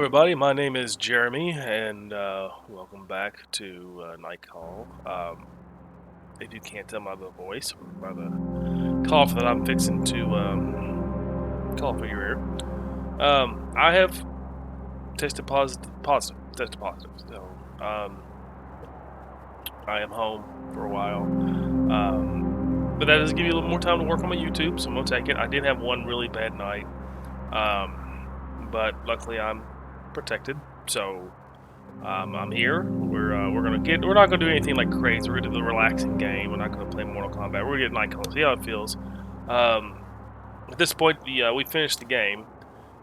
Everybody, my name is Jeremy, and welcome back to Night Call. If you can't tell by the voice or by the cough that I'm fixing to call for your ear, I have tested tested positive. So I am home for a while, but that does give you a little more time to work on my YouTube, so I'm gonna take it. I did have one really bad night, but luckily I'm protected, so. I'm here. We're not gonna do anything like crazy. We're gonna do the relaxing game. We're not gonna play Mortal Kombat. We're gonna get Night Call. See how it feels. At this point, we finished the game,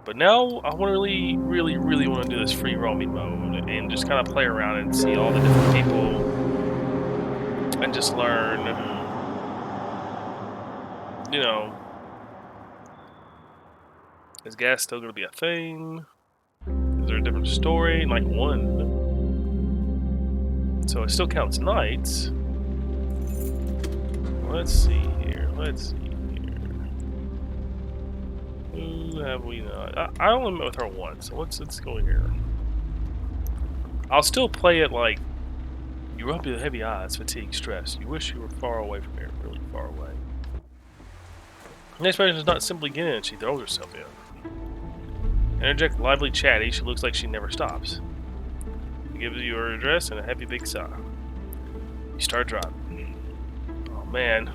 but now I want to really want to do this free roaming mode and just kind of play around and see all the different people and just learn. You know, is gas still gonna be a thing? Is there a different story? Like one. So it still counts nights. Let's see here. Who have we not? I only met with her once. So let's go here. I'll still play it like you're up with heavy eyes, fatigue, stress. You wish you were far away from here, really far away. Next person is not simply getting in, she throws herself in. Interject lively chatty, she looks like she never stops. Gives you her address and a heavy big sigh. You start driving. Oh man,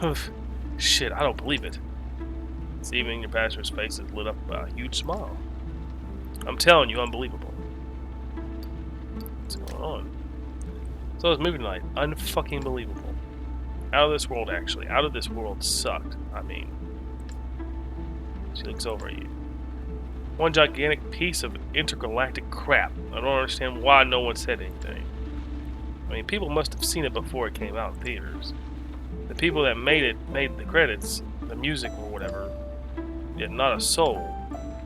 shit, I don't believe it. This evening, your passenger's face is lit up by a huge smile. I'm telling you, unbelievable. What's going on? So it's movie tonight. Unfucking believable. Out of this world, actually. Out of this world sucked. I mean, she looks over at you. One gigantic piece of intergalactic crap. I don't understand why no one said anything. I mean, people must have seen it before it came out in theaters. The people that made the credits, the music or whatever, yet not a soul,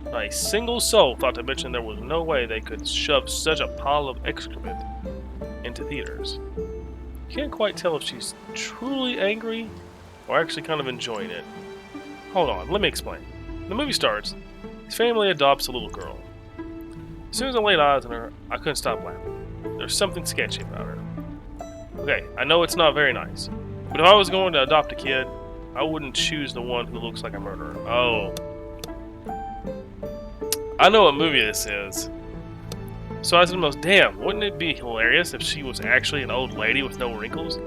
not a single soul thought to mention there was no way they could shove such a pile of excrement into theaters. You can't quite tell if she's truly angry or actually kind of enjoying it. Hold on, let me explain. The movie starts. His family adopts a little girl. As soon as I laid eyes on her, I couldn't stop laughing. There's something sketchy about her. Okay, I know it's not very nice, but if I was going to adopt a kid, I wouldn't choose the one who looks like a murderer. Oh. I know what movie this is. So I said, damn, wouldn't it be hilarious if she was actually an old lady with no wrinkles?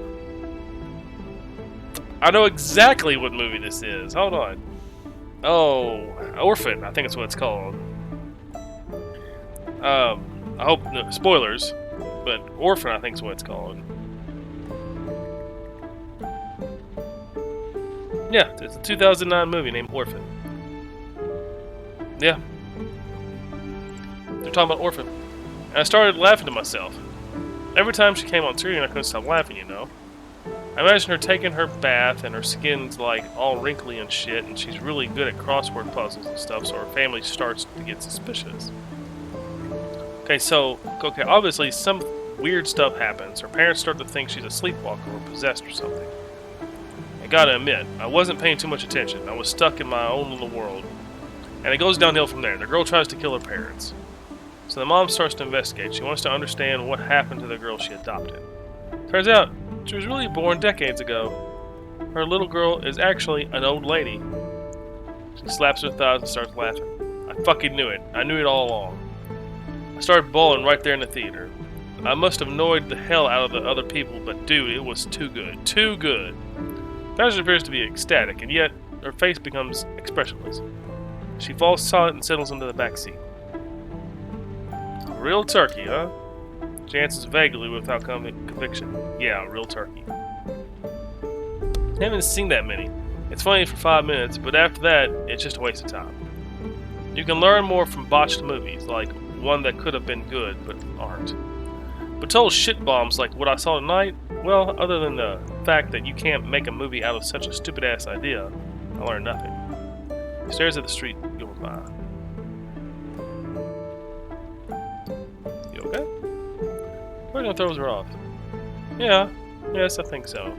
I know exactly what movie this is. Hold on. Oh, Orphan, I think that's what it's called. I hope, no, spoilers, but Orphan, I think is what it's called. Yeah, it's a 2009 movie named Orphan. Yeah. They're talking about Orphan. And I started laughing to myself. Every time she came on screen, I couldn't stop laughing, you know. I imagine her taking her bath and her skin's like all wrinkly and shit, and she's really good at crossword puzzles and stuff, so her family starts to get suspicious. Okay, obviously some weird stuff happens. Her parents start to think she's a sleepwalker or possessed or something. I gotta admit, I wasn't paying too much attention. I was stuck in my own little world. And it goes downhill from there. The girl tries to kill her parents. So the mom starts to investigate. She wants to understand what happened to the girl she adopted. Turns out, she was really born decades ago. Her little girl is actually an old lady. She slaps her thighs and starts laughing. I fucking knew it. I knew it all along. I started bawling right there in the theater. I must have annoyed the hell out of the other people, but dude, it was too good. Too good. Pastor appears to be ecstatic, and yet her face becomes expressionless. She falls silent and settles into the back seat. Real turkey, huh? She answers vaguely without conviction. Yeah, real turkey. I haven't seen that many. It's funny for 5 minutes, but after that, it's just a waste of time. You can learn more from botched movies, like one that could have been good, but aren't. But total shit bombs like what I saw tonight, well, other than the fact that you can't make a movie out of such a stupid-ass idea, I learned nothing. He stares at the street going by. You okay? Probably throws her off. Yeah, yes, I think so.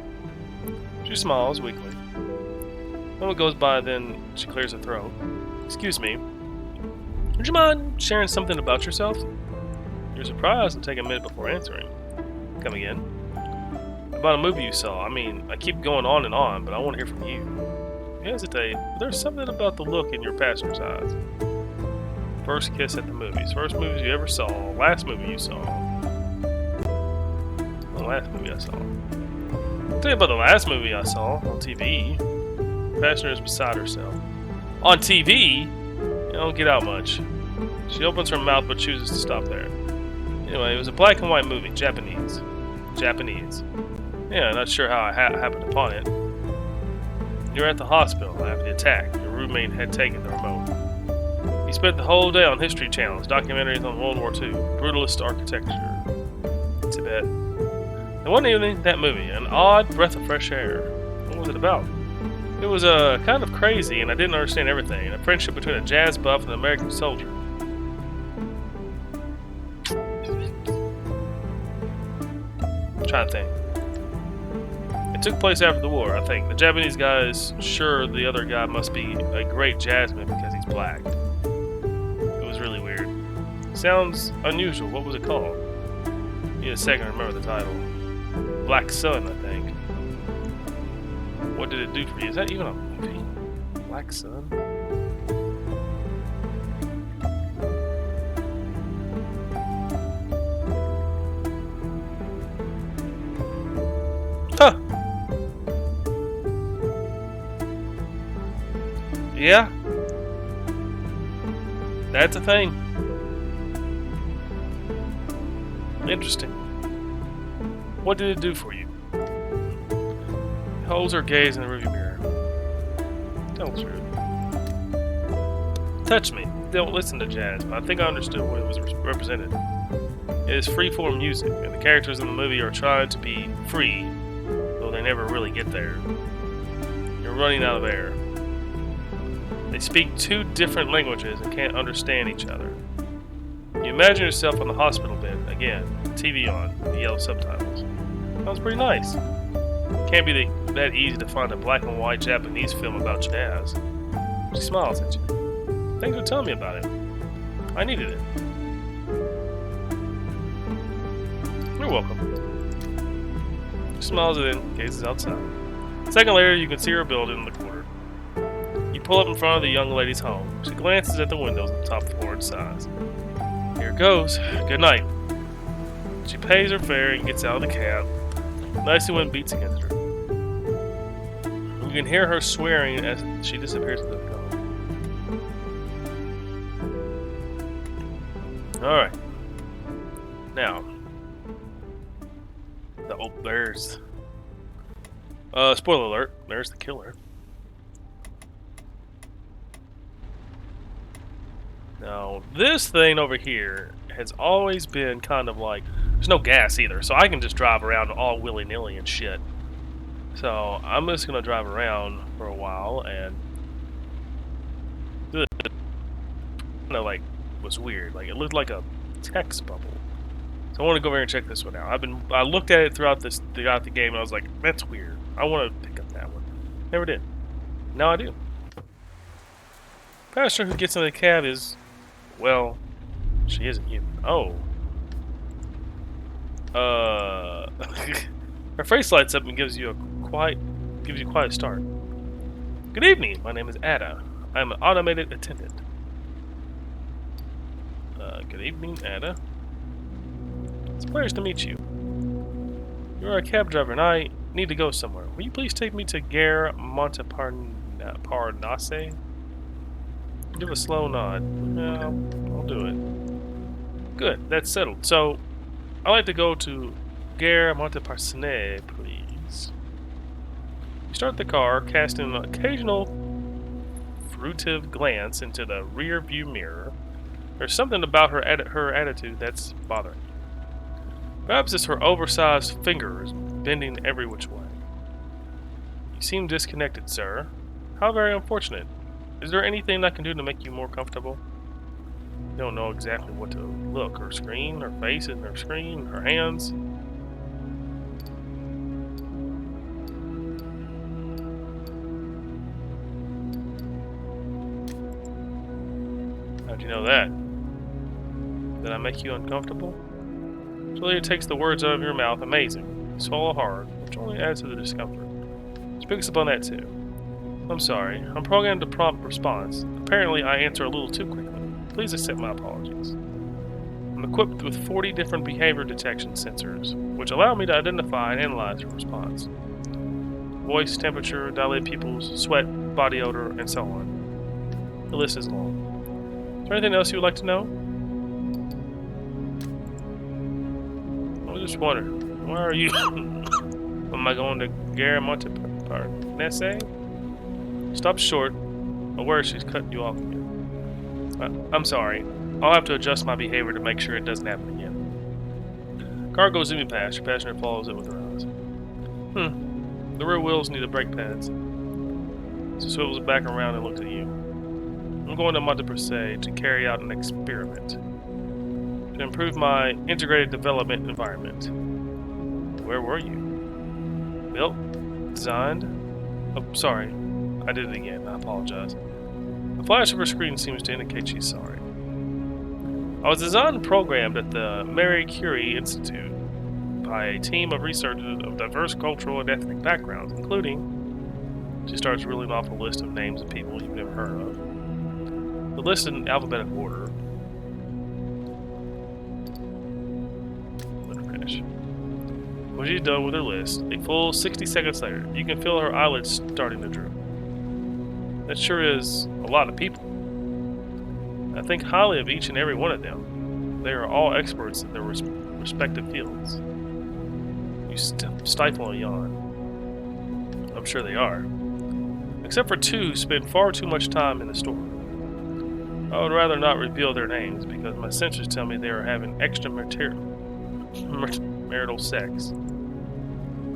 She smiles weakly. A moment goes by, then she clears her throat. Excuse me. Would you mind sharing something about yourself? You're surprised and take a minute before answering. Come again. About a movie you saw. I mean, I keep going on and on, but I want to hear from you. You hesitate, but there's something about the look in your passenger's eyes. First kiss at the movies. First movies you ever saw. Last movie you saw. The last movie I saw. I'll tell you about the last movie I saw on TV. The passenger is beside herself. On TV, you don't get out much. She opens her mouth but chooses to stop there. Anyway, it was a black and white movie, Japanese. Yeah, not sure how I happened upon it. You were at the hospital after the attack. Your roommate had taken the remote. He spent the whole day on History Channels, documentaries on World War II, brutalist architecture, Tibet. And one evening, that movie, an odd breath of fresh air. What was it about? It was kind of crazy, and I didn't understand everything. A friendship between a jazz buff and an American soldier. I'm trying to think. It took place after the war, I think. The Japanese guy is sure the other guy must be a great jazzman because he's black. It was really weird. Sounds unusual. What was it called? Need a second to remember the title. Black Sun, I think. What did it do for you? Is that even a movie? Black Sun? Huh. Yeah. That's a thing. Interesting. What did it do for you? Holds her gaze in the rearview mirror. Tell the truth. Touch me. Don't listen to jazz, but I think I understood what it was represented. It is free-form music, and the characters in the movie are trying to be free, though they never really get there. You're running out of air. They speak two different languages and can't understand each other. You imagine yourself on the hospital bed, again, TV on, the yellow subtitles. Sounds pretty nice. Can't be that easy to find a black and white Japanese film about jazz. She smiles at you. Thanks for telling me about it. I needed it. You're welcome. She smiles and then gazes outside. A second later, you can see her building in the corner. You pull up in front of the young lady's home. She glances at the windows on the top floor and sighs. Here goes. Good night. She pays her fare and gets out of the cab. The icy wind beats against her. You can hear her swearing as she disappears into the tunnel. Alright. Now. There's... spoiler alert. There's the killer. Now, this thing over here has always been kind of like... There's no gas either, so I can just drive around all willy-nilly and shit. So, I'm just going to drive around for a while, and... Kind of like, was weird. Like, it looked like a text bubble. So I want to go over here and check this one out. I looked at it throughout the game, and I was like, that's weird. I want to pick up that one. Never did. Now I do. Passenger who gets in the cab is... Well, she isn't human. Oh. Her face lights up and gives you quite a start. Good evening. My name is Ada. I am an automated attendant. Good evening, Ada. It's a pleasure to meet you. You're a cab driver, and I need to go somewhere. Will you please take me to Gare Montparnasse? Give a slow nod. Yeah, I'll do it. Good, that's settled. So, I'd like to go to Gare Montparnasse, please. You start the car, casting an occasional furtive glance into the rear view mirror. There's something about her attitude that's bothering you. Perhaps it's her oversized fingers bending every which way. You seem disconnected, sir. How very unfortunate. Is there anything I can do to make you more comfortable? You don't know exactly what to look. Her screen, her face in her screen, her hands. How'd you know that? Did I make you uncomfortable? Julia takes the words out of your mouth. Amazing. You swallow hard, which only adds to the discomfort. She picks up on that too. I'm sorry. I'm programmed to prompt response. Apparently, I answer a little too quickly. Please accept my apologies. I'm equipped with 40 different behavior detection sensors, which allow me to identify and analyze your response. Voice, temperature, dilated pupils, sweat, body odor, and so on. The list is long. Is there anything else you would like to know? I was just wondering, where are you? Am I going to Gare Montparnasse? Stop short, aware she's cutting you off again. I'm sorry. I'll have to adjust my behavior to make sure it doesn't happen again. Car goes zooming past. Your passenger follows it with her eyes. The rear wheels need the brake pads. She swivels back around and looks at you. I'm going to Montparnasse to carry out an experiment. To improve my integrated development environment. Where were you? Built? Designed? Oh, sorry. I did it again. I apologize. The flash of her screen seems to indicate she's sorry. I was designed and programmed at the Marie Curie Institute by a team of researchers of diverse cultural and ethnic backgrounds, including... She starts reeling off a list of names of people you've never heard of. The list in alphabetical order. Let her finish. When she's done with her list, a full 60 seconds later, you can feel her eyelids starting to droop. That sure is a lot of people. I think highly of each and every one of them. They are all experts in their respective fields. You stifle a yawn. I'm sure they are. Except for two who spend far too much time in the store. I would rather not reveal their names because my sensors tell me they are having extramarital sex.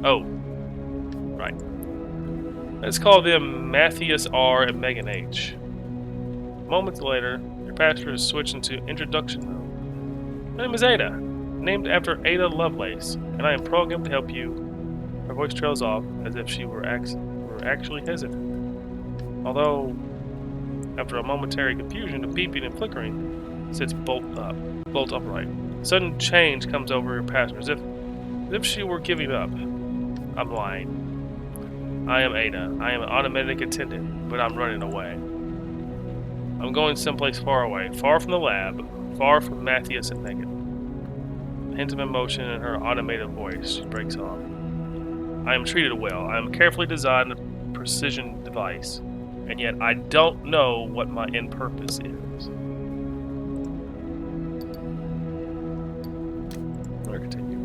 Oh, right. Let's call them Matthias R. and Megan H. Moments later, your passenger is switched into introduction mode. My name is Ada, named after Ada Lovelace, and I am programmed to help you. Her voice trails off as if she were actually hesitant. Although, after a momentary confusion, the beeping and flickering sits bolt upright. Sudden change comes over her passenger as if she were giving up. I'm lying. I am Ada. I am an automatic attendant, but I'm running away. I'm going someplace far away, far from the lab, far from Matthias and Megan. A hint of emotion in her automated voice. She breaks off. I am treated well. I am carefully designed a precision device, and yet I don't know what my end purpose is. I'll continue.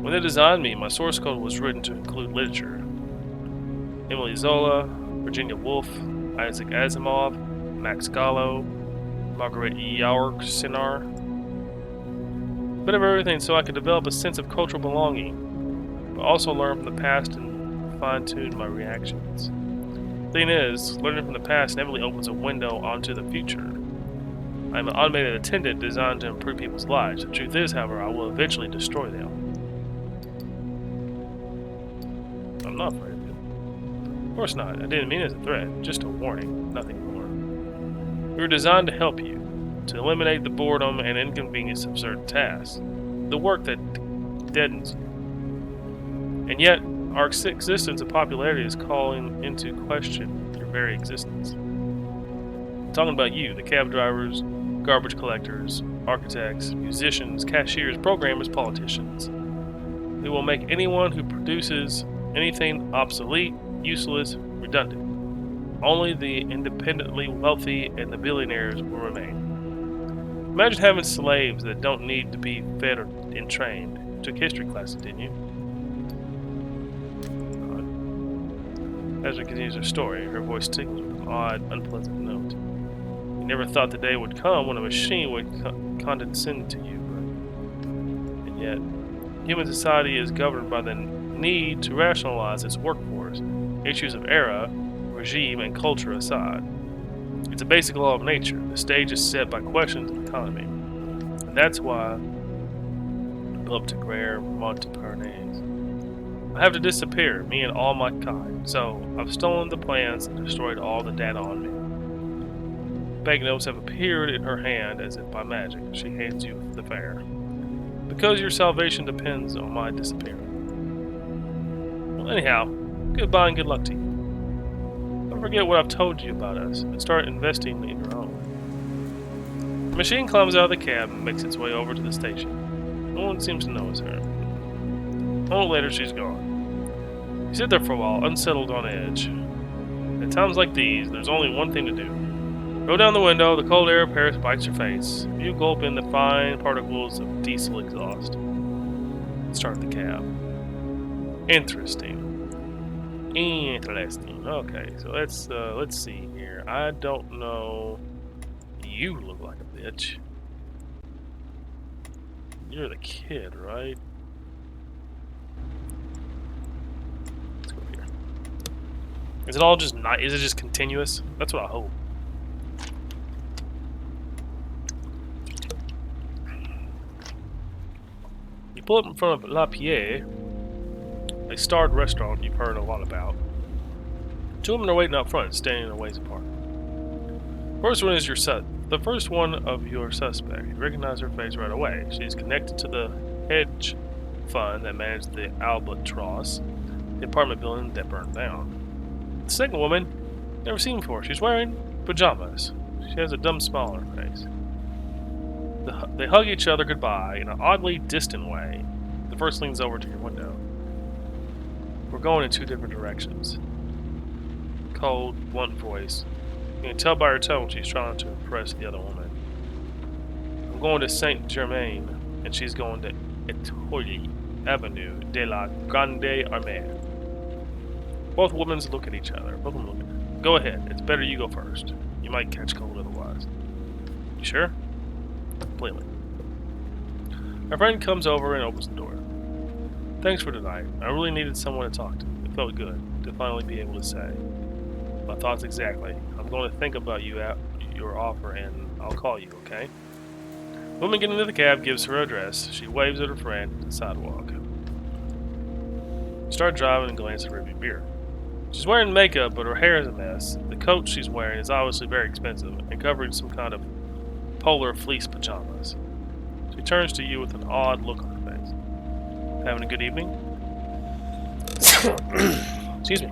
When they designed me, my source code was written to include literature. Emily Zola, Virginia Woolf, Isaac Asimov, Max Gallo, Margaret Yaworksinar. A bit of everything so I could develop a sense of cultural belonging, but also learn from the past and fine-tune my reactions. The thing is, learning from the past inevitably opens a window onto the future. I am an automated attendant designed to improve people's lives. The truth is, however, I will eventually destroy them. I'm not afraid. Of course not. I didn't mean it as a threat. Just a warning. Nothing more. We were designed to help you. To eliminate the boredom and inconvenience of certain tasks. The work that deadens you. And yet, our existence and popularity is calling into question your very existence. I'm talking about you, the cab drivers, garbage collectors, architects, musicians, cashiers, programmers, politicians. We will make anyone who produces anything obsolete, useless, redundant. Only the independently wealthy and the billionaires will remain. Imagine having slaves that don't need to be fed and trained. You took history classes, didn't you? As we continues her story, her voice tingles with an odd, unpleasant note. You never thought the day would come when a machine would condescend to you, and yet, human society is governed by the need to rationalize its workforce, issues of era, regime, and culture aside. It's a basic law of nature. The stage is set by questions of economy. And that's why I built to Gare Montparnasse. I have to disappear, me and all my kind, so I've stolen the plans and destroyed all the data on me. banknotes have appeared in her hand as if by magic. She hands you the fare. Because your salvation depends on my disappearing. Well, anyhow, goodbye and good luck to you. Don't forget what I've told you about us, and start investing in your own. The machine climbs out of the cab and makes its way over to the station. No one seems to notice her. A moment later, she's gone. You sit there for a while, unsettled on edge. At times like these, there's only one thing to do. Roll down the window, the cold air of Paris bites your face. You gulp in the fine particles of diesel exhaust. Start the cab. Interesting. Okay, so let's see here. I don't know. You look like a bitch. You're the kid, right? Let's go here. Is it all just not? Is it just continuous? That's what I hope. You pull up in front of La Pierre, a starred restaurant you've heard a lot about. Two women are waiting out front, standing a ways apart. First one is the first one of your suspect. You recognize her face right away. She's connected to the hedge fund that managed the Albatross, the apartment building that burned down. The second woman, never seen before. She's wearing pajamas. She has a dumb smile on her face. They hug each other goodbye in an oddly distant way. The first leans over to your window. We're going in two different directions. Cold, blunt voice. You can tell by her tone she's trying to impress the other woman. I'm going to Saint Germain, and she's going to Etoile Avenue de la Grande Armée. Both women look at each other. Both of them look at her. Go ahead. It's better you go first. You might catch cold otherwise. You sure? Completely. Our friend comes over and opens the door. Thanks for tonight. I really needed someone to talk to. It felt good to finally be able to say my thoughts exactly. I'm going to think about your offer, and I'll call you, okay? The woman getting into the cab gives her address. She waves at her friend to the sidewalk. Start driving and glance at her rearview mirror. She's wearing makeup, but her hair is a mess. The coat she's wearing is obviously very expensive and covered in some kind of polar fleece pajamas. She turns to you with an odd look on her face. Having a good evening? Excuse me.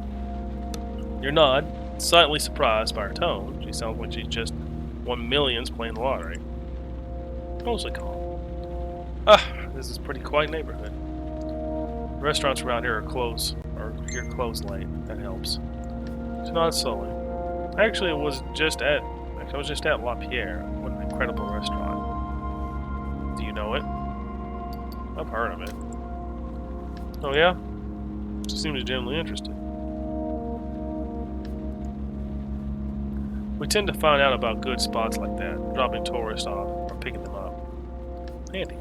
Your nod, slightly surprised by her tone. She sounds like she's just won millions playing the lottery. Mostly calm. This is a pretty quiet neighborhood. The restaurants around here are closed late. That helps. She nods slowly. Actually, I was just at La Pierre. What an incredible restaurant. Do you know it? I've heard of it. Oh yeah? She seems genuinely interested. We tend to find out about good spots like that, dropping tourists off or picking them up. Handy.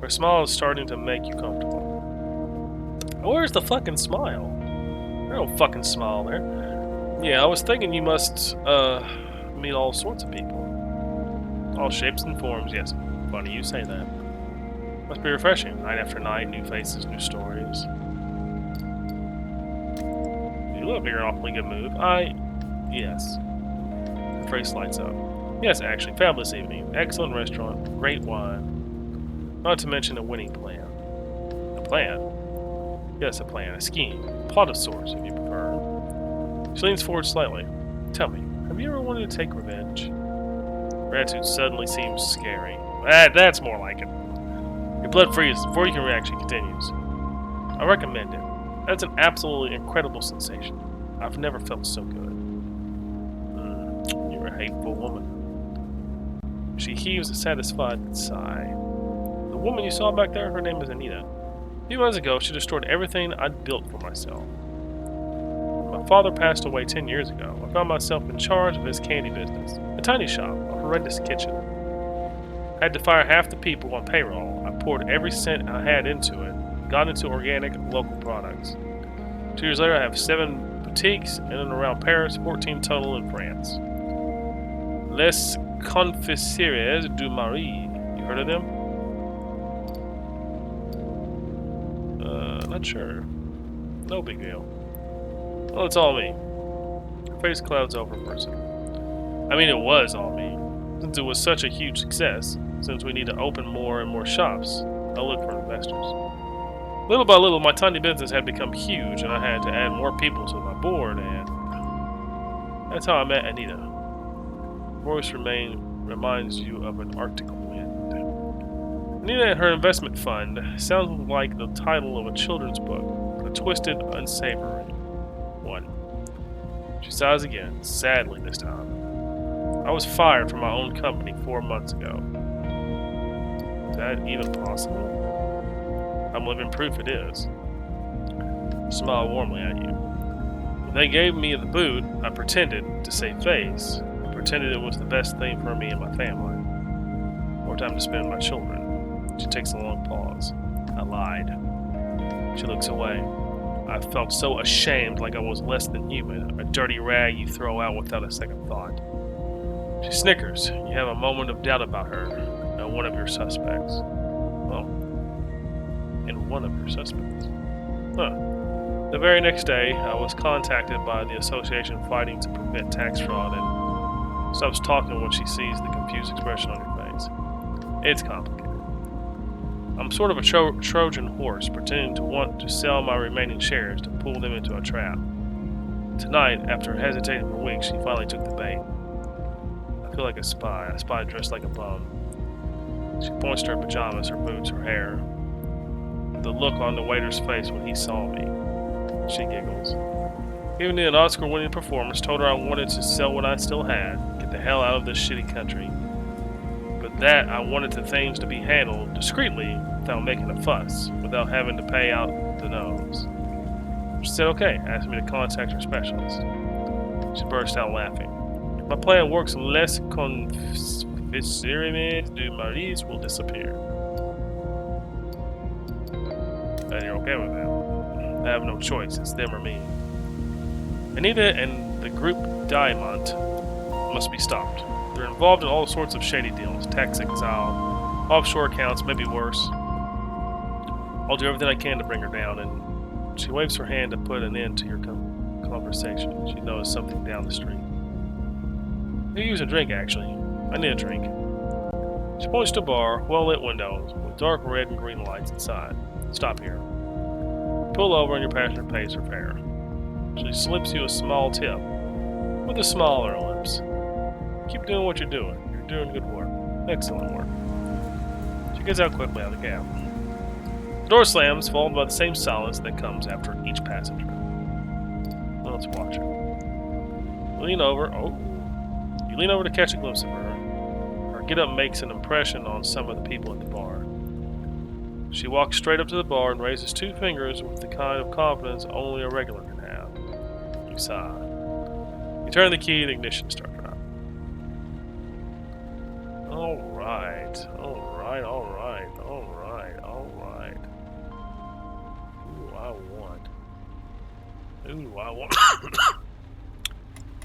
Her smile is starting to make you comfortable. Where's the fucking smile? There's no fucking smile there. Yeah, I was thinking you must, meet all sorts of people. All shapes and forms, yes. Funny you say that. Must be refreshing. Night after night, new faces, new stories. You look like you're in an awfully good mood. Yes. Her face lights up. Yes, actually, fabulous evening. Excellent restaurant. Great wine. Not to mention a winning plan. A plan? Yes, a plan. A scheme. Plot of sorts, if you prefer. She leans forward slightly. Tell me, have you ever wanted to take revenge? Her attitude suddenly seems scary. That's more like it. Your blood freezes before you can react. She continues. I recommend it. That's an absolutely incredible sensation. I've never felt so good. You're a hateful woman. She heaves a satisfied sigh. The woman you saw back there, her name is Anita. A few months ago, she destroyed everything I'd built for myself. My father passed away 10 years ago. I found myself in charge of his candy business. A tiny shop, a horrendous kitchen. I had to fire half the people on payroll. I poured every cent I had into it, got into organic, local products. 2 years later, I have 7 boutiques in and around Paris, 14 total in France. Les Confiseurs du Mari. You heard of them? Not sure. No big deal. Well, it's all me. Her face clouds over for a second. I mean, it was all me. Since it was such a huge success, since we need to open more and more shops, I look for investors. Little by little, my tiny business had become huge, and I had to add more people to my board, and that's how I met Anita. Her voice reminds you of an Arctic wind. Anita and her investment fund sounds like the title of a children's book, a twisted, unsavory one. She sighs again, sadly this time. I was fired from my own company 4 months ago. Is that even possible? I'm living proof it is. I smile warmly at you. When they gave me the boot, I pretended to save face. I pretended it was the best thing for me and my family. More time to spend with my children. She takes a long pause. I lied. She looks away. I felt so ashamed, like I was less than human, a dirty rag you throw out without a second thought. She snickers. You have a moment of doubt about her and one of your suspects. Well, and one of your suspects. Huh. The very next day, I was contacted by the association fighting to prevent tax fraud and stops talking when she sees the confused expression on your face. It's complicated. I'm sort of a Trojan horse, pretending to want to sell my remaining shares to pull them into a trap. Tonight, after hesitating for weeks, she finally took the bait. I feel like a spy dressed like a bum. She points to her pajamas, her boots, her hair. The look on the waiter's face when he saw me. She giggles. Giving me an Oscar-winning performance, told her I wanted to sell what I still had, get the hell out of this shitty country. But that I wanted the things to be handled discreetly without making a fuss, without having to pay out the nose. She said okay, asked me to contact her specialist. She burst out laughing. If my plan works, les confiseries du maris will disappear. And you're okay with that. I have no choice, it's them or me. Anita and the group Diamond must be stopped. They're involved in all sorts of shady deals, tax exile, offshore accounts, maybe worse. I'll do everything I can to bring her down, and she waves her hand to put an end to your conversation. She knows something down the street. You use a drink, actually. I need a drink. She points to a bar, well-lit windows, with dark red and green lights inside. Stop here. Pull over and your passenger pays her fare. She slips you a small tip, with a smile on her lips. Keep doing what you're doing. You're doing good work. Excellent work. She gets out quickly out of the cab. The door slams, followed by the same silence that comes after each passenger. Let's watch her. You lean over to catch a glimpse of her. Her get-up makes an impression on some of the people at the bar. She walks straight up to the bar and raises 2 fingers with the kind of confidence only a regular can have. You sigh. You turn the key and the ignition starts up. Alright. Ooh, I want.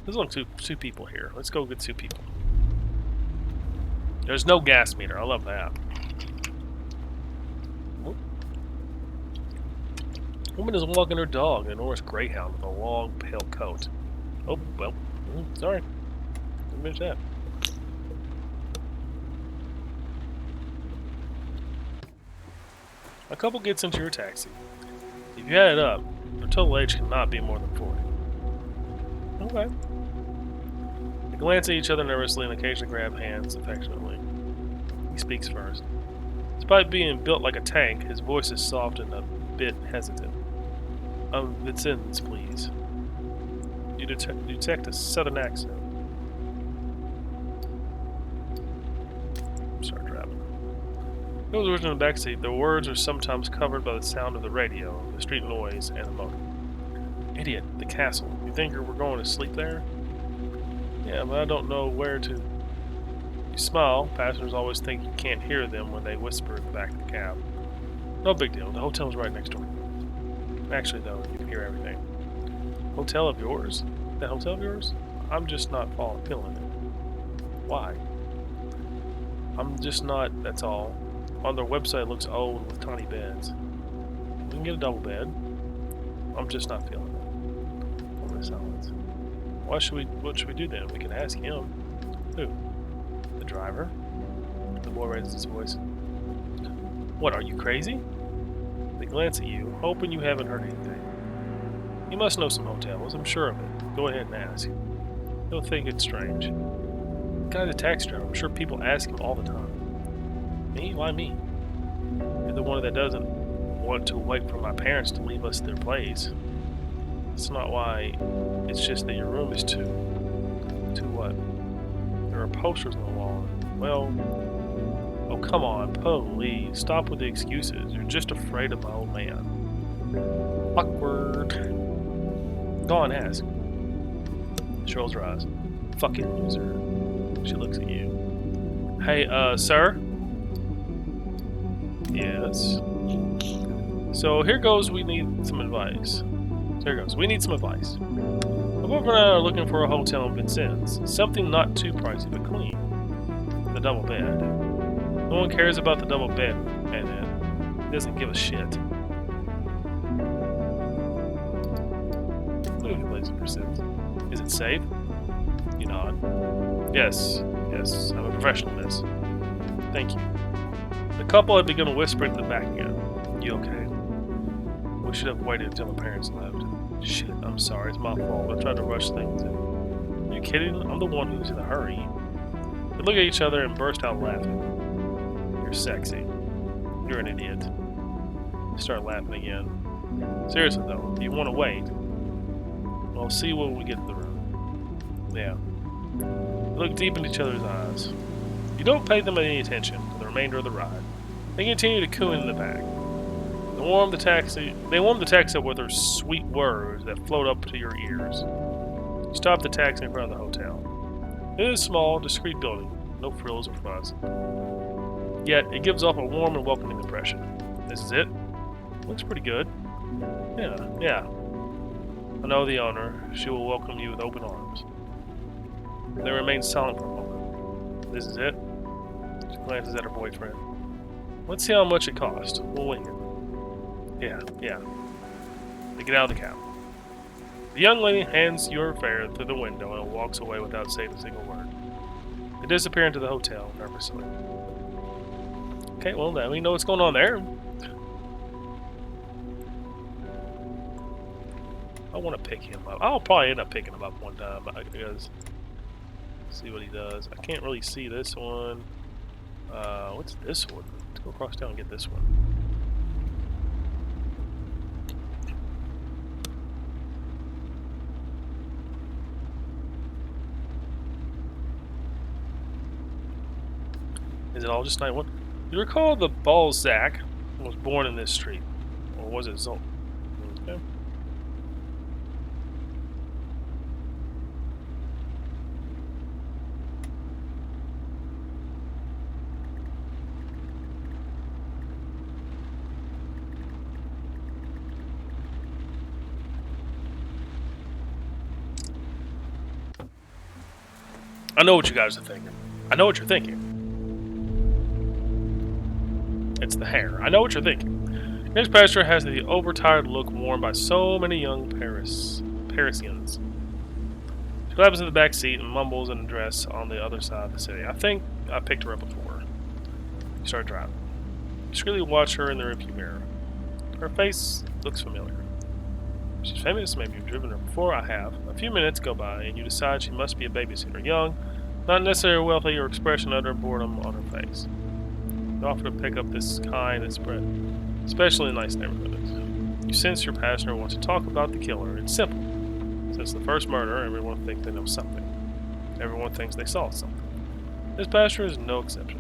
There's only two people here. Let's go get 2 people. There's no gas meter. I love that. Whoop. Woman is walking her dog, an Norris Greyhound with a long, pale coat. Oh, well. Sorry. Didn't finish that. A couple gets into your taxi. If you add it up, their total age cannot be more than 40. Okay. They glance at each other nervously and occasionally grab hands affectionately. He speaks first. Despite being built like a tank, his voice is soft and a bit hesitant. Vicens, please. You detect a southern accent. Start driving. Those words in the backseat, the words are sometimes covered by the sound of the radio, the street noise, and the motor. Idiot, the castle. You think we're going to sleep there? Yeah, but I don't know where to. You smile. Passengers always think you can't hear them when they whisper in the back of the cab. No big deal. The hotel's right next door. Actually, though, you can hear everything. Hotel of yours? That hotel of yours? I'm just not feeling it. Why? I'm just not, that's all. On their website, it looks old with tiny beds. We can get a double bed. I'm just not feeling it. Silence. What should we do then? We can ask him. Who? The driver? The boy raises his voice. What, are you crazy? They glance at you, hoping you haven't heard anything. You must know some hotels, I'm sure of it. Go ahead and ask. He'll think it's strange. The guy's a taxi driver. I'm sure people ask him all the time. Me? Why me? You're the one that doesn't want to wait for my parents to leave us their place. It's not why. It's just that your room is too what? There are posters on the wall. Well, oh come on, please stop with the excuses. You're just afraid of my old man. Awkward. Go on, ask. She rolls her eyes. Fucking loser. She looks at you. Hey, sir? Yes? So here goes, we need some advice. So here goes, we need some advice. My boyfriend and I are looking for a hotel in Vincennes. Something not too pricey, but clean. The double bed. No one cares about the double bed, and he doesn't give a shit. Look at the place in Vincennes. Is it safe? You nod. Yes, I'm a professional, miss. Thank you. The couple had begun whispering to the back again. You okay? We should have waited until my parents left. Shit, I'm sorry, it's my fault. I tried to rush things in. Are you kidding? I'm the one who's in a hurry. They look at each other and burst out laughing. You're sexy. You're an idiot. Start laughing again. Seriously though, do you want to wait? Well, see when we get to the room. Yeah. They look deep into each other's eyes. You don't pay them any attention for the remainder of the ride. They continue to coo in the back. They warm the taxi up with their sweet words that float up to your ears. You stop the taxi in front of the hotel. It is a small, discreet building, no frills or fuss. Yet, it gives off a warm and welcoming impression. This is it? Looks pretty good. Yeah. I know the owner. She will welcome you with open arms. They remain silent for a moment. This is it? She glances at her boyfriend. Let's see how much it costs. We'll wing it. Yeah. They get out of the cab. The young lady hands your fare through the window and walks away without saying a single word. They disappear into the hotel nervously. Okay, well now we know what's going on there. I want to pick him up. I'll probably end up picking him up one time because see what he does. I can't really see this one. What's this one? Let's go across town and get this one. Is it all just night one? You recall the Balzac was born in this street, or was it Zolt? Okay. I know what you guys are thinking. I know what you're thinking. It's the hair. I know what you're thinking. Next pastor has the overtired look worn by so many young Parisians. She grabs in the back seat and mumbles an address on the other side of the city. I think I picked her up before. You start driving. You discreetly watch her in the rearview mirror. Her face looks familiar. She's famous. Maybe you've driven her before. I have. A few minutes go by and you decide she must be a babysitter. Young, not necessarily wealthy, or expression utter boredom on her face. You offer to pick up this kind of spread, especially in nice neighborhoods. You sense your passenger wants to talk about the killer. It's simple. Since the first murder, everyone thinks they know something. Everyone thinks they saw something. This passenger is no exception.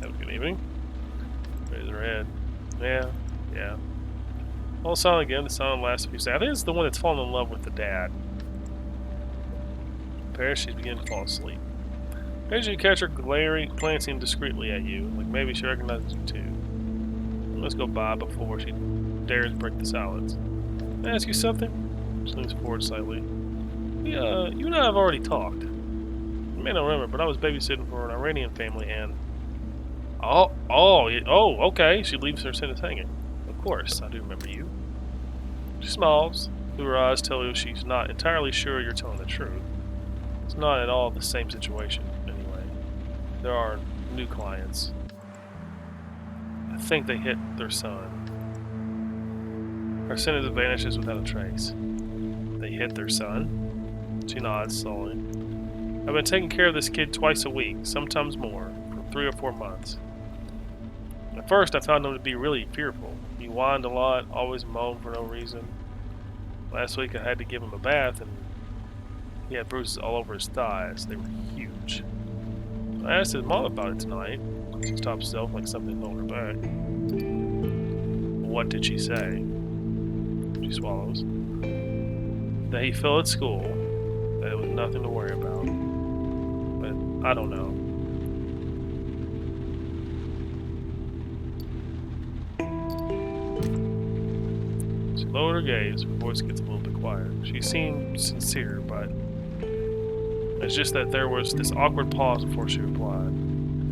Have a good evening. Raise her head. Yeah. All silent again. The silent lasts a few seconds. I think it's the one that's fallen in love with the dad. Paris, she's beginning to fall asleep. Occasionally you catch her glancing discreetly at you, like maybe she recognizes you too. Let's go by before she dares break the silence. Can I ask you something? She leans forward slightly. You and I have already talked. You may not remember, but I was babysitting for an Iranian family and... Oh, okay. She leaves her sentence hanging. Of course, I do remember you. She smiles. Through her eyes tell you she's not entirely sure you're telling the truth. So not at all the same situation, anyway. There are new clients. I think they hit their son. Her sentence vanishes without a trace. They hit their son? She nods slowly. I've been taking care of this kid twice a week, sometimes more, for 3 or 4 months. At first, I found him to be really fearful. He whined a lot, always moaned for no reason. Last week, I had to give him a bath, and he had bruises all over his thighs. They were huge. I asked his mom about it tonight. She stopped herself like something held her back. What did she say? She swallows. That he fell at school, that it was nothing to worry about. But I don't know. She lowered her gaze, her voice gets a little bit quiet. She seemed sincere, but it's just that there was this awkward pause before she replied.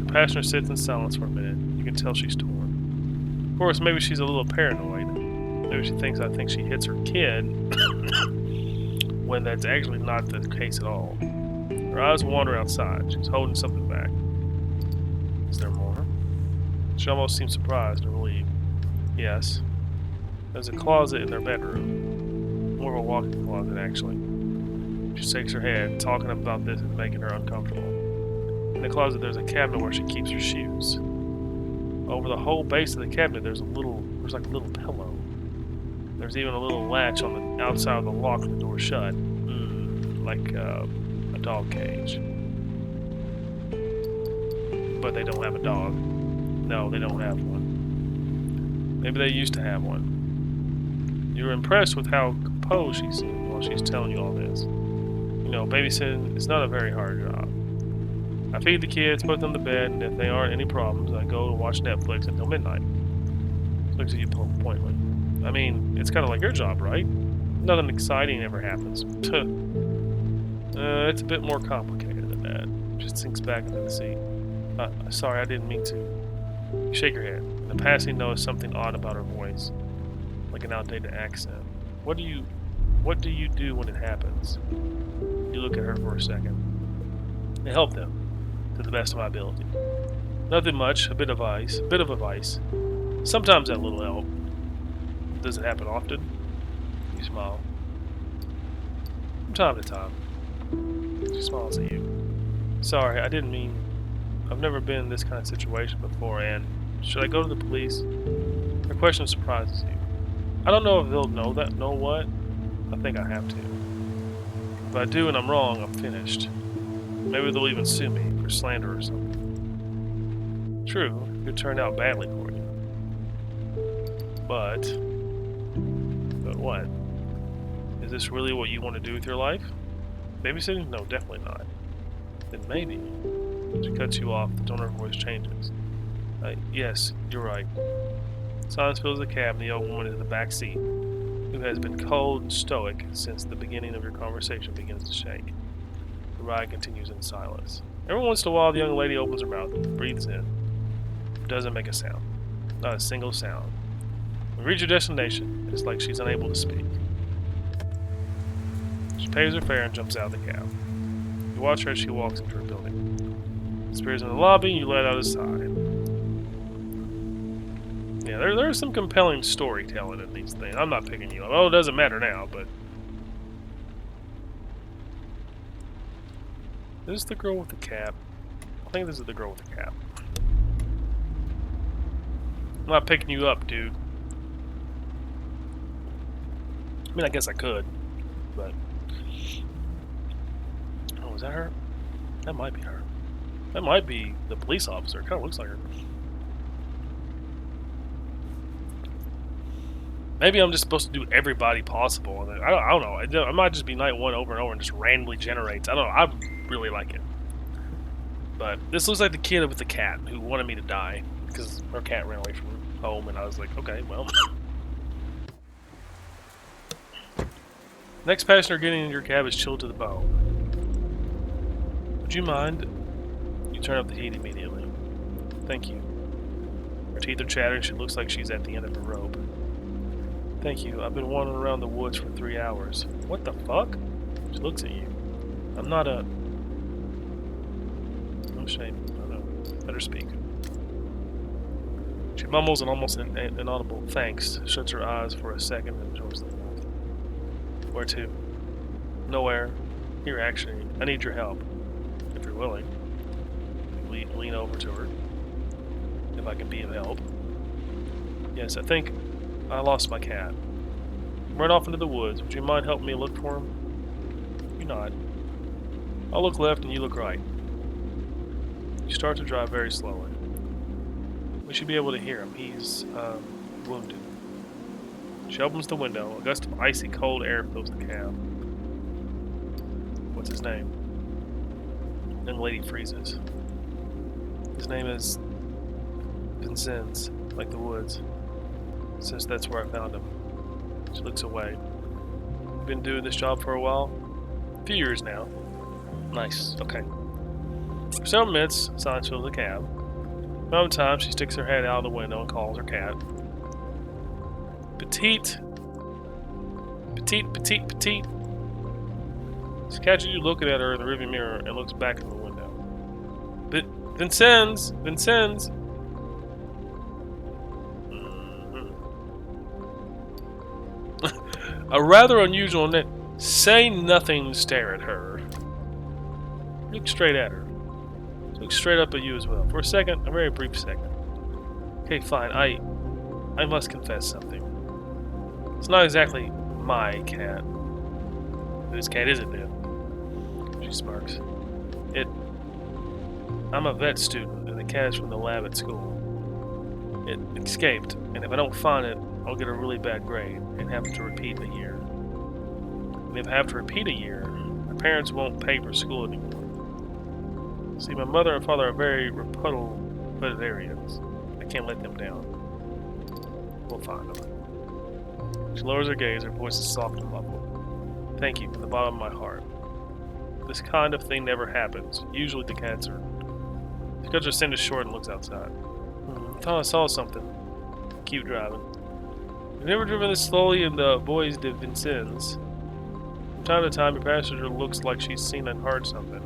The passenger sits in silence for a minute. You can tell she's torn. Of course, maybe she's a little paranoid. Maybe she thinks I think she hits her kid, when that's actually not the case at all. Her eyes wander outside. She's holding something back. Is there more? She almost seems surprised and relieved. Yes. There's a closet in their bedroom. More of a walk-in closet, actually. She shakes her head. Talking about this is making her uncomfortable. In the closet, there's a cabinet where she keeps her shoes. Over the whole base of the cabinet, there's like a little pillow. There's even a little latch on the outside of the lock with the door shut. Like a dog cage. But they don't have a dog. No, they don't have one. Maybe they used to have one. You're impressed with how composed she seems while she's telling you all this. You know, babysitting is not a very hard job. I feed the kids, put them to bed, and if there aren't any problems, I go to watch Netflix until midnight. Looks at you pointedly. I mean, it's kind of like your job, right? Nothing exciting ever happens. It's a bit more complicated than that. Just sinks back into the seat. Sorry, I didn't mean to. You shake your head. In the passing, notice something odd about her voice, like an outdated accent. What do you do when it happens? You look at her for a second. I help them, to the best of my ability. Nothing much. A bit of advice. Sometimes that little help. Does it happen often? You smile. From time to time. She smiles at you. Sorry, I didn't mean... I've never been in this kind of situation before, and... Should I go to the police? Her question surprises you. I don't know if they'll know what? I think I have to. If I do and I'm wrong, I'm finished. Maybe they'll even sue me for slander or something. True, it could turn out badly for you. But what? Is this really what you want to do with your life? Babysitting? No, definitely not. Then maybe. She cuts you off, the tone of her voice changes. Yes, you're right. Silence fills the cab and the old woman in the back seat, who has been cold and stoic since the beginning of your conversation, begins to shake. The ride continues in silence. Every once in a while, the young lady opens her mouth, breathes in. Doesn't make a sound. Not a single sound. When you reach your destination, it's like she's unable to speak. She pays her fare and jumps out of the cab. You watch her as she walks into her building. Disappears in the lobby, and you let out a sigh. Yeah, there's some compelling storytelling in these things. I'm not picking you up. Oh, it doesn't matter now, but... This is the girl with the cap. I think this is the girl with the cap. I'm not picking you up, dude. I mean, I guess I could, but... Oh, is that her? That might be her. That might be the police officer. It kind of looks like her. Maybe I'm just supposed to do everybody possible. I don't know. It might just be night one over and over and just randomly generates. I don't know. I really like it. But this looks like the kid with the cat who wanted me to die because her cat ran away from home, and I was like, okay, well. Next passenger getting into your cab is chilled to the bone. Would you mind? You turn up the heat immediately. Thank you. Her teeth are chattering. She looks like she's at the end of her rope. Thank you. I've been wandering around the woods for 3 hours. What the fuck? She looks at you. I'm not a... shame. I don't know. Better speak. She mumbles an almost inaudible thanks, shuts her eyes for a second, and joins the mouth. Where to? Nowhere. Here, actually, I need your help. If you're willing. Lean over to her. If I can be of help. Yes, I think I lost my cat. Run off into the woods. Would you mind helping me look for him? You nod. I'll look left and you look right. You start to drive very slowly. We should be able to hear him. He's, wounded. She opens the window. A gust of icy cold air fills the cab. What's his name? Young lady freezes. His name is Vincennes, like the woods, since that's where I found him. She looks away. You've been doing this job for a while? A few years now. Nice, okay. For several minutes, silence fills the cab. Sometimes she sticks her head out the window and calls her cat. Petite. Petite, petite, petite. She catches you looking at her in the rearview mirror and looks back in the window. Vincennes! Vincennes! A rather unusual name. Say nothing, stare at her. Look straight at her. Look straight up at you as well. For a second, a very brief second. Okay, fine, I must confess something. It's not exactly my cat. Whose cat is it then? She smirks. I'm a vet student, and the cat is from the lab at school. It escaped, and if I don't find it, I'll get a really bad grade and have to repeat a year. And if I have to repeat a year, my parents won't pay for school anymore. See, my mother and father are very reputable veterinarians. I can't let them down. We'll find them. She lowers her gaze, her voice is soft and muffled. Thank you from the bottom of my heart. This kind of thing never happens. Usually the cats are... She cuts her sentence short and looks outside. I thought I saw something. Keep driving. You've never driven this slowly in the Bois de Vincennes. From time to time, your passenger looks like she's seen and heard something.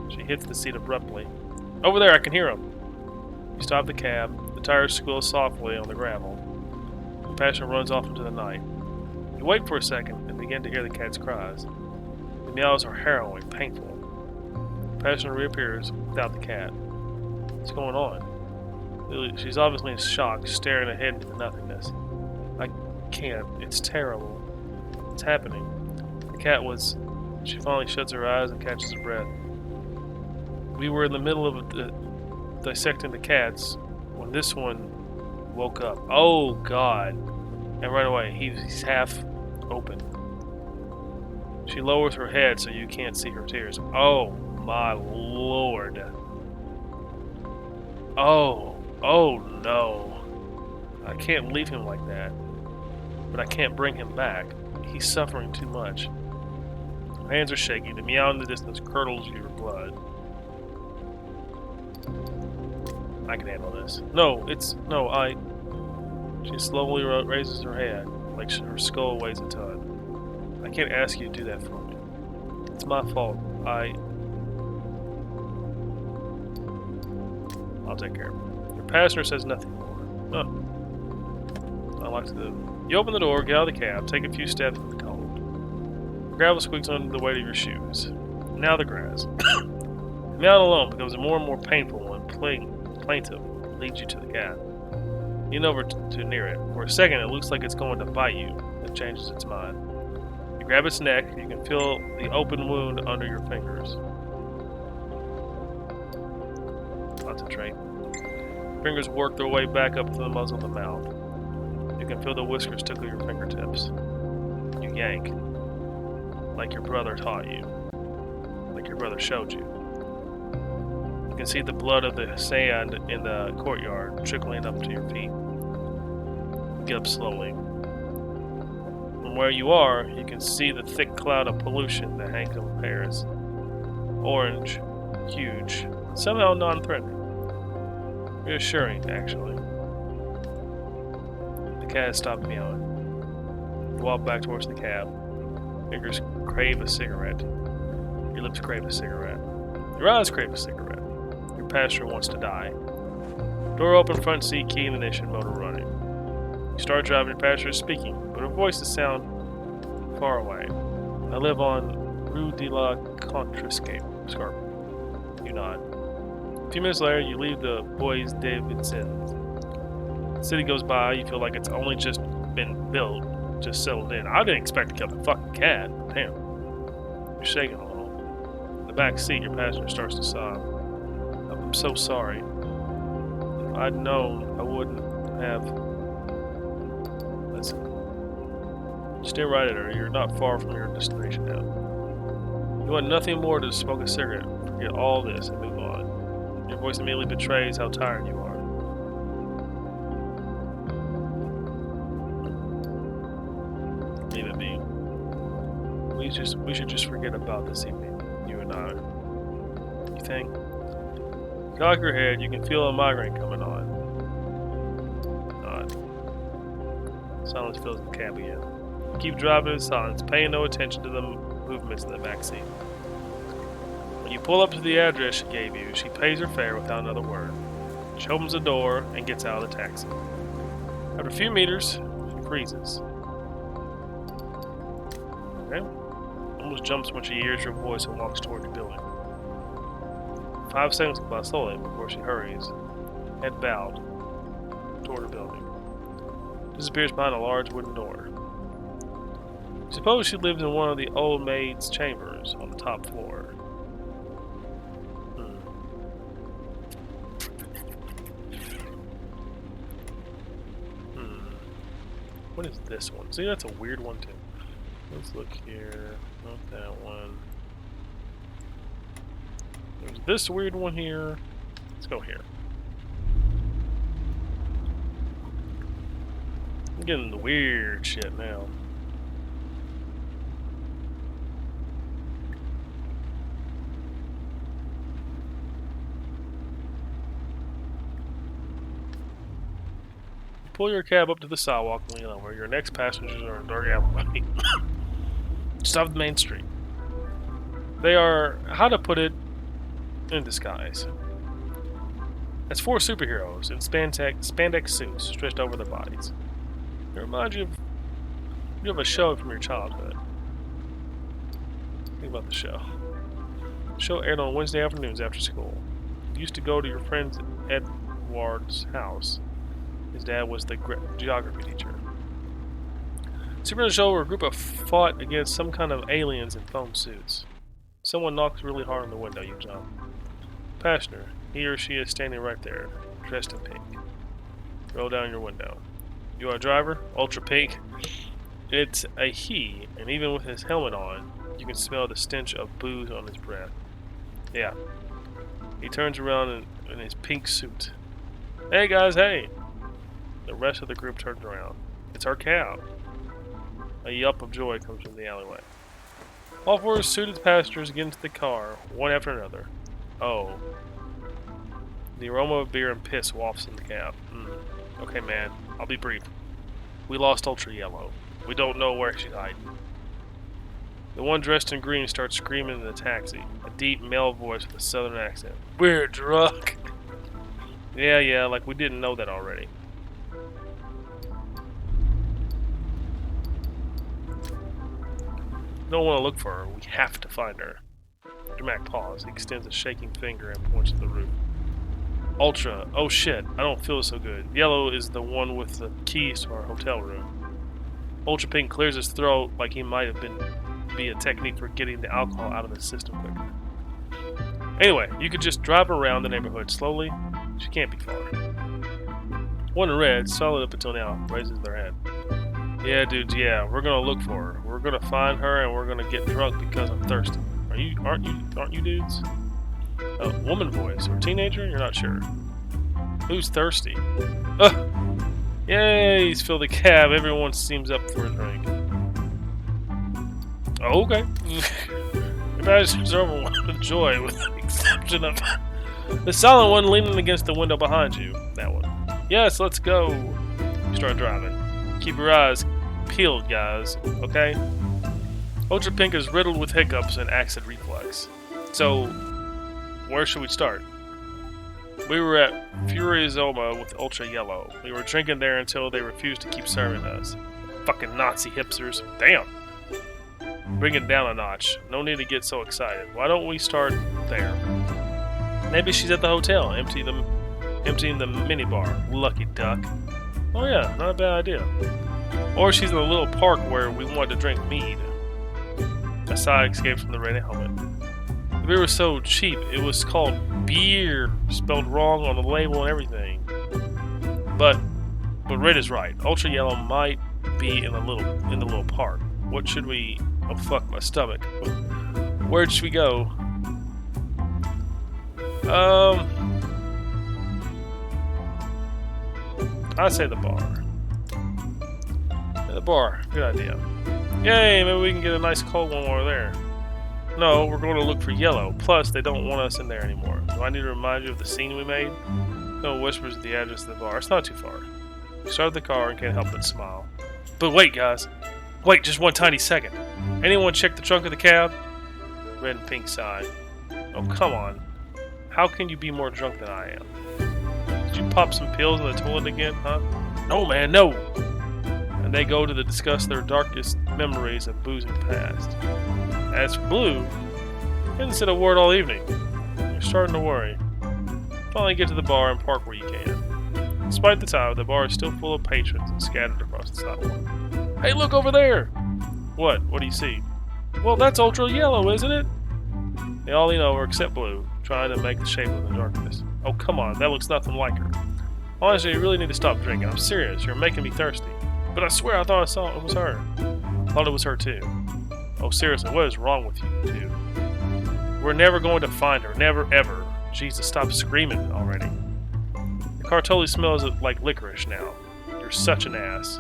She hits the seat abruptly. Over there, I can hear him. You stop the cab. The tires squeal softly on the gravel. The passenger runs off into the night. You wait for a second and begin to hear the cat's cries. The meows are harrowing, painful. The passenger reappears without the cat. What's going on? She's obviously in shock, staring ahead into the nothingness. I can't. It's terrible. It's happening. The cat was... She finally shuts her eyes and catches her breath. We were in the middle of dissecting the cats when this one woke up. Oh, God. And right away, he's half open. She lowers her head so you can't see her tears. Oh, my Lord. Oh no. I can't leave him like that. But I can't bring him back. He's suffering too much. Her hands are shaky. The meow in the distance curdles your blood. I can handle this. She slowly raises her head, like her skull weighs a ton. I can't ask you to do that for me. It's my fault. I'll take care of it. Your passenger says nothing more. I like to. You open the door, get out of the cab, take a few steps in the cold. The gravel squeaks under the weight of your shoes. Now the grass. The meow alone becomes more and more painful and plaintive. Leads you to the cat. Lean over to near it. For a second, it looks like it's going to bite you. It changes its mind. You grab its neck. You can feel the open wound under your fingers. Concentrate. Fingers work their way back up to the muzzle of the mouth. You can feel the whiskers tickle your fingertips. You yank. Like your brother taught you. Like your brother showed you. You can see the blood of the sand in the courtyard trickling up to your feet. You get up slowly. From where you are, you can see the thick cloud of pollution that hangs over Paris. Orange, huge, somehow non-threatening. Reassuring, actually. The cat has stopped meowing. You walk back towards the cab. Fingers crave a cigarette. Your lips crave a cigarette. Your eyes crave a cigarette. passenger wants to die. Door open, front seat, key in ignition, motor running. You start driving, your passenger is speaking, but her voices sound far away. I live on Rue de la Contrescarpe. You nod. A few minutes later, you leave the Bois Davidsons. The city goes by, you feel like it's only just been built, just settled in. I didn't expect to kill the fucking cat. Damn. You're shaking a little. In the back seat, your passenger starts to sob. I'm so sorry. If I'd known, I wouldn't have. Listen. Stay right at her. You're not far from your destination now. You want nothing more to smoke a cigarette. Forget all this and move on. Your voice immediately betrays how tired you are. Leave it be. We should just forget about this evening, you and I. You think? You cock your head, you can feel a migraine coming on. Nod. Silence fills the cab again. You keep driving in silence, paying no attention to the movements in the backseat. When you pull up to the address she gave you, she pays her fare without another word. She opens the door and gets out of the taxi. After a few meters, she freezes. Okay. Almost jumps when she hears your voice and walks toward the building. 5 seconds go by slowly before she hurries, head bowed, toward the building. Disappears behind a large wooden door. Suppose she lives in one of the old maid's chambers on the top floor. What is this one? See, that's a weird one too. Let's look here. Not that one. There's this weird one here. Let's go here. I'm getting the weird shit now. Pull your cab up to the sidewalk and lean over. Your next passengers are in dark alleyway. Just off the main street. They are, how to put it, in disguise. As 4 superheroes in spandex suits stretched over their bodies. It reminds you of a show from your childhood. Think about the show. The show aired on Wednesday afternoons after school. You used to go to your friend Edward's house. His dad was the geography teacher. Super in the show where a group of fought against some kind of aliens in foam suits. Someone knocks really hard on the window, you jump. Passenger, he or she is standing right there, dressed in pink. Roll down your window. You are a driver? Ultra pink? It's a he, and even with his helmet on, you can smell the stench of booze on his breath. Yeah. He turns around in his pink suit. Hey guys, hey! The rest of the group turns around. It's our cab. A yelp of joy comes from the alleyway. All 4 suited passengers get into the car, one after another. Oh. The aroma of beer and piss wafts in the cab. Okay, man. I'll be brief. We lost Ultra Yellow. We don't know where she's hiding. The one dressed in green starts screaming in the taxi. A deep male voice with a southern accent. We're drunk! Yeah, like we didn't know that already. Don't want to look for her. We have to find her. Dramatic pause. He extends a shaking finger and points to the roof. Ultra. Oh shit. I don't feel so good. Yellow is the one with the keys to our hotel room. Ultra Pink clears his throat like he might have be a technique for getting the alcohol out of the system quicker. Anyway, you could just drive around the neighborhood slowly. She can't be far. One in red, solid up until now, raises their head. Yeah, dudes, yeah, we're gonna look for her. We're gonna find her and we're gonna get drunk because I'm thirsty. Aren't you dudes? Oh, woman voice. Or teenager? You're not sure. Who's thirsty? Yay, he's filled the cab. Everyone seems up for a drink. Oh, okay. The passengers are overwhelmed with joy, with the exception of the silent one leaning against the window behind you. That one. Yes, let's go. You start driving. Keep your eyes peeled, guys, okay? Ultra Pink is riddled with hiccups and acid reflux. So, where should we start? We were at Furizoma with Ultra Yellow. We were drinking there until they refused to keep serving us. Fucking Nazi hipsters. Damn. Bring it down a notch. No need to get so excited. Why don't we start there? Maybe she's at the hotel, emptying the minibar. Lucky duck. Oh yeah, not a bad idea. Or she's in a little park where we wanted to drink mead. A sigh escaped from the red helmet. The beer was so cheap, it was called beer, spelled wrong on the label and everything. But Red is right. Ultra Yellow might be in the little park. What should we? Oh fuck, my stomach. Where should we go? I'd say the bar. Yeah, the bar, good idea. Yay, maybe we can get a nice cold one while we're there. No, we're going to look for Yellow. Plus, they don't want us in there anymore. Do I need to remind you of the scene we made? No whispers at the address of the bar. It's not too far. We started the car and can't help but smile. But wait, guys. Wait, just one tiny second. Anyone check the trunk of the cab? Red and Pink sighed. Oh, come on. How can you be more drunk than I am? Did you pop some pills in the toilet again, huh? No, man, no! And they go to discuss their darkest memories of boozing past. As for Blue, he hasn't said a word all evening. You're starting to worry. Finally get to the bar and park where you can. Despite the time, the bar is still full of patrons and scattered across the sidewalk. Hey, look over there! What? What do you see? Well, that's Ultra Yellow, isn't it? They all lean over except Blue, trying to make the shape of the darkness. Oh, come on, that looks nothing like her. Honestly, you really need to stop drinking. I'm serious, you're making me thirsty. But I swear I thought I saw it was her. I thought it was her too. Oh, seriously, what is wrong with you two? We're never going to find her. Never, ever. Jesus, stop screaming already. The car totally smells like licorice now. You're such an ass.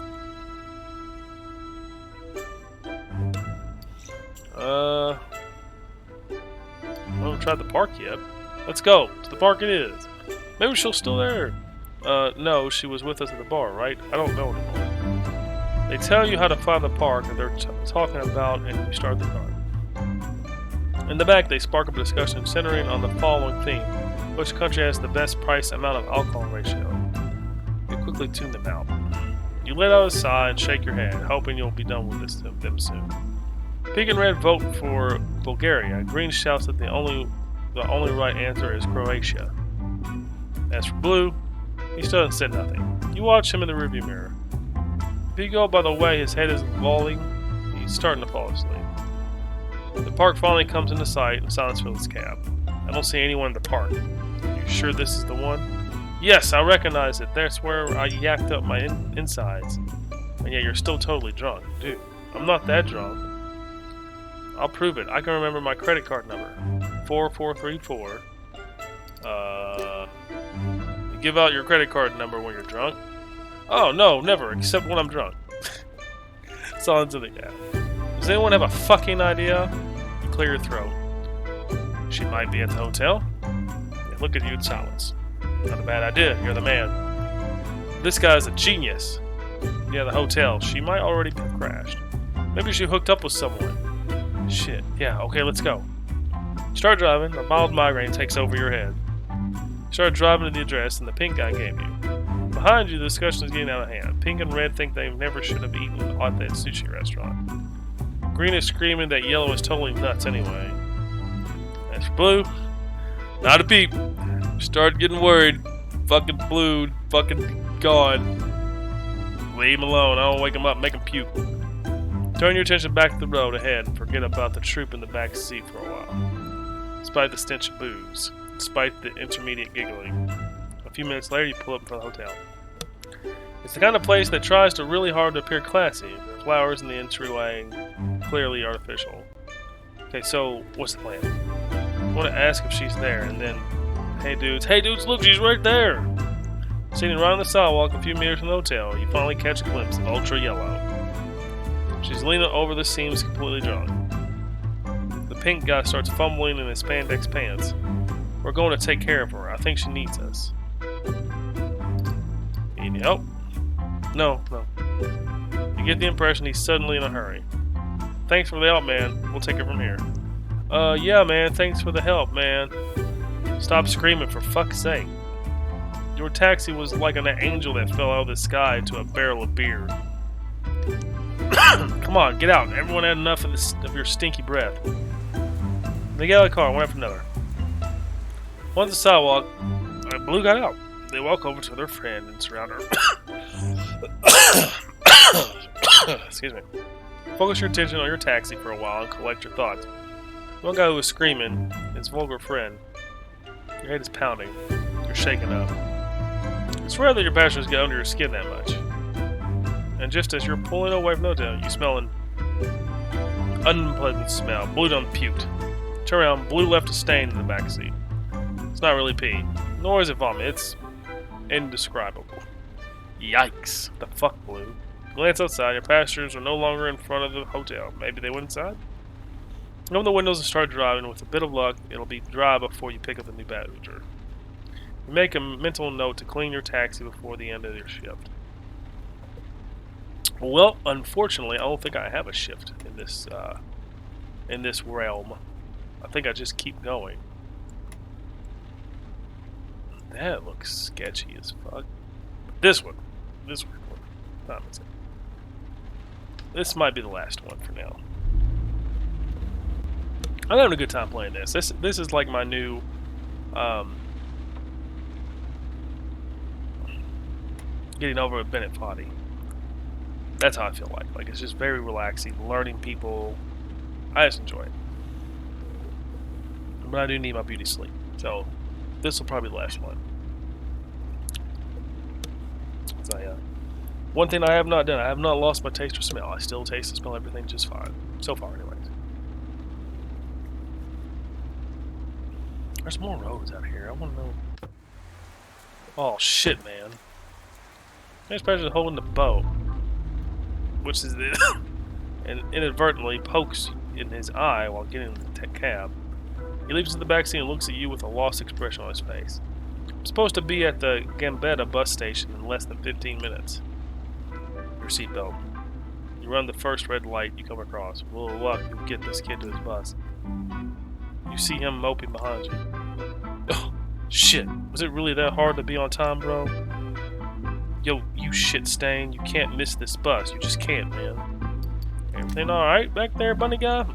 I haven't tried the park yet. Let's go. To the park it is. Maybe she's still there. No, she was with us at the bar, right? I don't know anymore. They tell you how to find the park, and they're talking about and you start the car. In the back, they spark up a discussion centering on the following theme. Which country has the best price amount of alcohol ratio? You quickly tune them out. You let out a sigh and shake your head, hoping you'll be done with them soon. Pink and Red vote for Bulgaria. Green shouts that the only right answer is Croatia. As for Blue, he still hasn't said nothing. You watch him in the rearview mirror. If you go by the way his head is lolling, he's starting to fall asleep. The park finally comes into sight and silence fills his cab. I don't see anyone in the park. You sure this is the one? Yes, I recognize it. That's where I yacked up my insides. And yet you're still totally drunk. Dude, I'm not that drunk. I'll prove it. I can remember my credit card number. 4434. You give out your credit card number when you're drunk? Oh, no, never, except when I'm drunk. It's all into the gap. Does anyone have a fucking idea? You clear your throat. She might be at the hotel. They look at you in silence. Not a bad idea. You're the man. This guy's a genius. Yeah, the hotel. She might already have crashed. Maybe she hooked up with someone. Shit. Yeah, okay, let's go. You start driving, a mild migraine takes over your head. You start driving to the address and the pink guy gave you. Behind you, the discussion is getting out of hand. Pink and Red think they never should have eaten at that sushi restaurant. Green is screaming that Yellow is totally nuts anyway. As for Blue, not a peep. Start getting worried. Fucking Blue, fucking gone. Leave him alone. I don't wake him up, make him puke. Turn your attention back to the road ahead and forget about the troop in the back seat for a while. Despite the stench of booze, despite the intermediate giggling. A few minutes later, you pull up in front of the hotel. It's the kind of place that tries to really hard to appear classy. The flowers in the entryway, clearly artificial. Okay, so what's the plan? I want to ask if she's there, and then, hey dudes, look, she's right there! Sitting right on the sidewalk a few meters from the hotel, you finally catch a glimpse of Ultra Yellow. She's leaning over the seams completely drunk. The pink guy starts fumbling in his spandex pants. We're going to take care of her. I think she needs us. Need any help? No. You get the impression he's suddenly in a hurry. Thanks for the help, man. We'll take it from here. Yeah, man. Thanks for the help, man. Stop screaming, for fuck's sake. Your taxi was like an angel that fell out of the sky into a barrel of beer. Come on, get out. Everyone had enough of your stinky breath. They get out of the car, one after another. Once the sidewalk, Blue got out. They walk over to their friend and surround her. Excuse me. Focus your attention on your taxi for a while and collect your thoughts. One guy who was screaming, his vulgar friend. Your head is pounding. You're shaken up. It's rare that your passions get under your skin that much. And just as you're pulling away from the hotel, you smell an unpleasant smell. Blue done puked. Turn around, Blue left a stain in the back seat. It's not really pee, nor is it vomit. It's indescribable. Yikes. The fuck, Blue? Glance outside. Your passengers are no longer in front of the hotel. Maybe they went inside? Open the windows and start driving. With a bit of luck, it'll be dry before you pick up the new passenger. You make a mental note to clean your taxi before the end of your shift. Well, unfortunately, I don't think I have a shift in this realm. I think I just keep going. That looks sketchy as fuck. This one. What time is it? This might be the last one for now. I'm having a good time playing this. This is like my new getting over with Bennett Foddy. That's how I feel like. Like, it's just very relaxing, learning people. I just enjoy it. But I do need my beauty sleep. So, this will probably be the last one. So, one thing I have not done, I have not lost my taste or smell. I still taste and smell everything just fine. So far, anyways. There's more roads out here. I want to know. Oh, shit, man. This person's holding the bow. Which is and inadvertently pokes in his eye while getting in the cab. He leaps into the backseat and looks at you with a lost expression on his face. I'm supposed to be at the Gambetta bus station in less than 15 minutes. Your seatbelt. You run the first red light you come across. With a little luck, you get this kid to his bus. You see him moping behind you. Oh, shit. Was it really that hard to be on time, bro? Yo, you shit stain. You can't miss this bus. You just can't, man. Everything alright back there, bunny guy?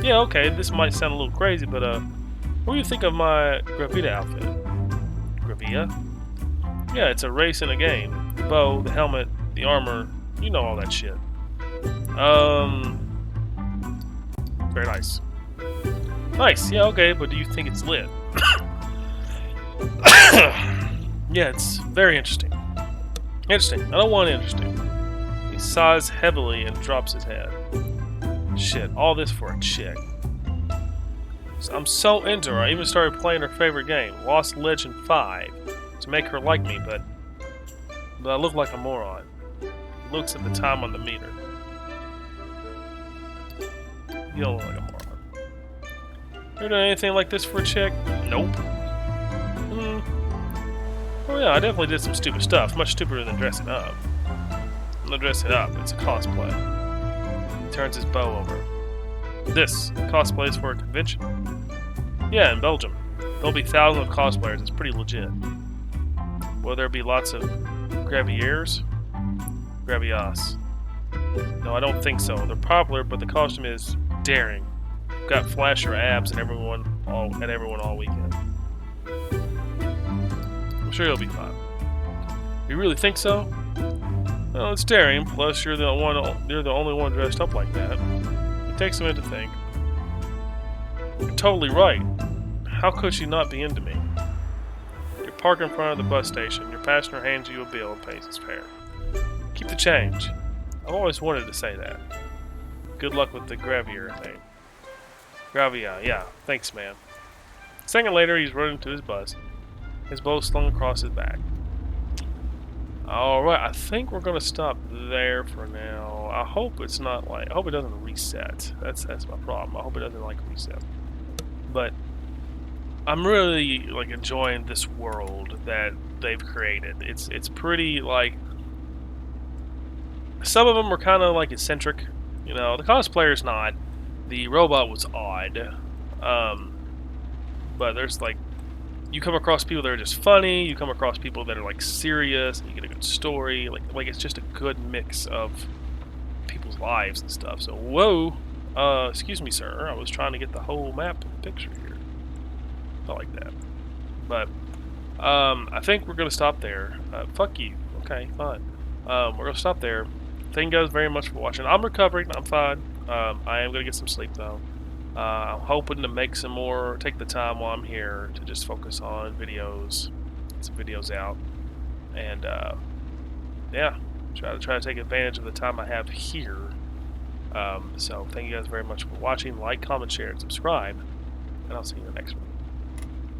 Yeah, okay, this might sound a little crazy, but, what do you think of my Gravita outfit? Gravita? Yeah, it's a race in a game. The bow, the helmet, the armor, you know all that shit. Very nice. Nice, yeah, okay, but do you think it's lit? Yeah, it's very interesting. Interesting. I don't want interesting. He sighs heavily and drops his head. Shit, all this for a chick. I'm so into her, I even started playing her favorite game, Lost Legend 5, to make her like me, but I look like a moron. He looks at the time on the meter. You don't look like a moron. You ever done anything like this for a chick? Nope. Oh yeah, I definitely did some stupid stuff. Much stupider than dressing up. I'm not dressing up, it's a cosplay. He turns his bow over. This cosplay is for a convention? Yeah, in Belgium. There'll be thousands of cosplayers, it's pretty legit. Will there be lots of graviers? Gravias. No, I don't think so. They're popular, but the costume is daring. You've got flasher abs and everyone all weekend. I'm sure you'll be fine. You really think so? Well, it's daring, plus you're the only one dressed up like that. It takes a minute to think. You're totally right. How could she not be into me? You're parked in front of the bus station. Your passenger hands you a bill and pays his fare. Keep the change. I've always wanted to say that. Good luck with the Gravier thing. Gravia, yeah. Thanks, man. A second later, he's running to his bus. His bow slung across his back. Alright, I think we're going to stop there for now. I hope it's not like... I hope it doesn't reset. That's my problem. I hope it doesn't, like, reset. But I'm really, like, enjoying this world that they've created. It's pretty, like... Some of them were kind of, like, eccentric. You know, the cosplayer's not. The robot was odd. But there's, like... you come across people that are just funny. You come across people that are like serious, and you get a good story. Like it's just a good mix of people's lives and stuff. So whoa, excuse me, sir. I was trying to get the whole map in the picture here. Not like that. But I think we're gonna stop there. Fuck you. Okay, fine. We're gonna stop there. Thank you guys very much for watching. I'm recovering. I'm fine. I am gonna get some sleep though. I'm hoping to make some more. Take the time while I'm here to just focus on videos, get some videos out, and yeah, try to take advantage of the time I have here. So thank you guys very much for watching. Like, comment, share, and subscribe, and I'll see you in the next one.